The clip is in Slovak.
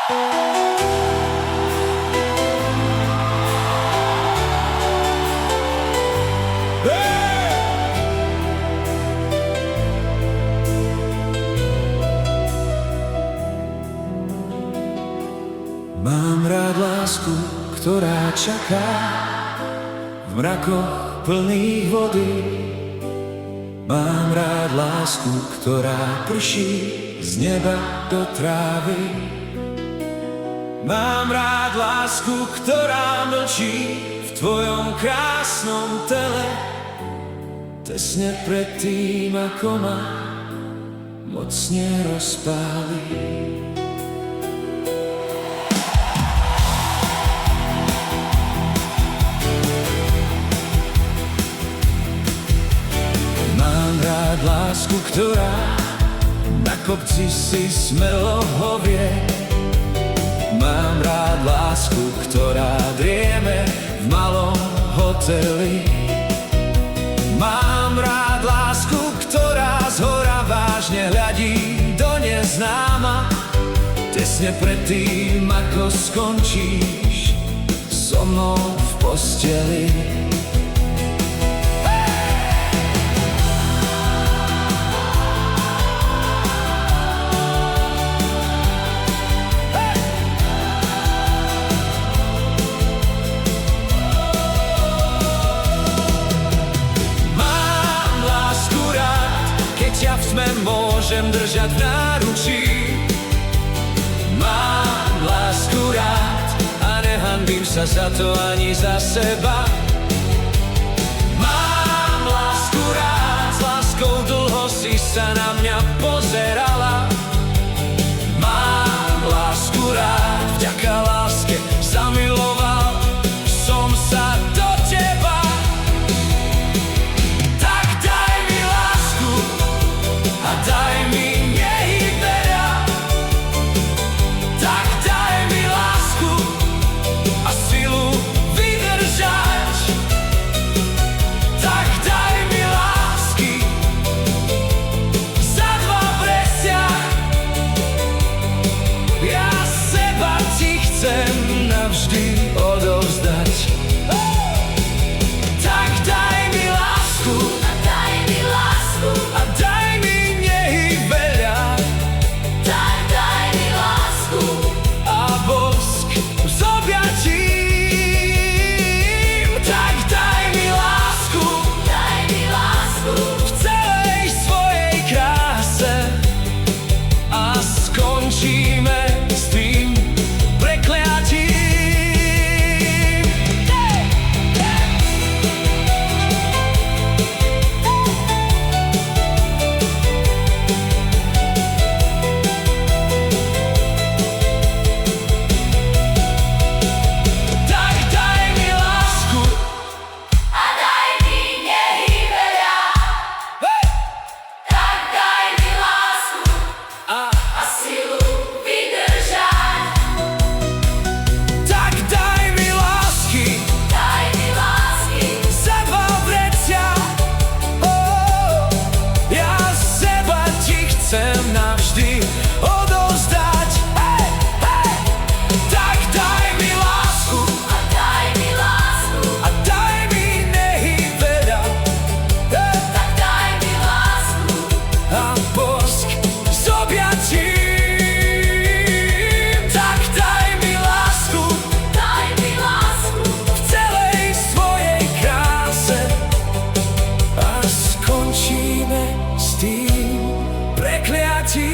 Mám rád lásku, ktorá čaká v mrakoch plných vody. Mám rád lásku, ktorá prší z neba do trávy. Mám rád lásku, ktorá mlčí v tvojom krásnom tele, tesne pred tým, ako ma mocne rozpáli. Lásku, ktorá na kopci si smelo hovie. Mám rád lásku, ktorá drieme v malom hoteli. Mám rád lásku, ktorá zhora vážne hľadí do neznáma, tesne pred tým, ako skončíš so mnou v posteli. Ja v tme môžem držať v náručí. Mám lásku rád a nehanbím sa za to ani za seba. Mám lásku rád, s láskou dlho si sa na mňa pozerala. Mám lásku rád, vďaka láske zamiloval som sa do teba. Daj mi nej veľa, tak daj mi lásku a silu vydržať. Tak daj mi lásky za dva vrecia. Ja seba ti chcem navždy odovzdať. Tak daj mi lásku a daj mi lásku a daj mi s tým prekliatím. Tak daj mi lásku a daj mi nej veľa. Tak daj mi lásku a silu vydržať. Tak daj mi lásky za dva vrecia. Ja seba ti chcem navždy odovzdať. Tak daj mi lásku a daj mi nej veľa. Tak daj mi lásku a bosk z objatí. S tým prekliatím.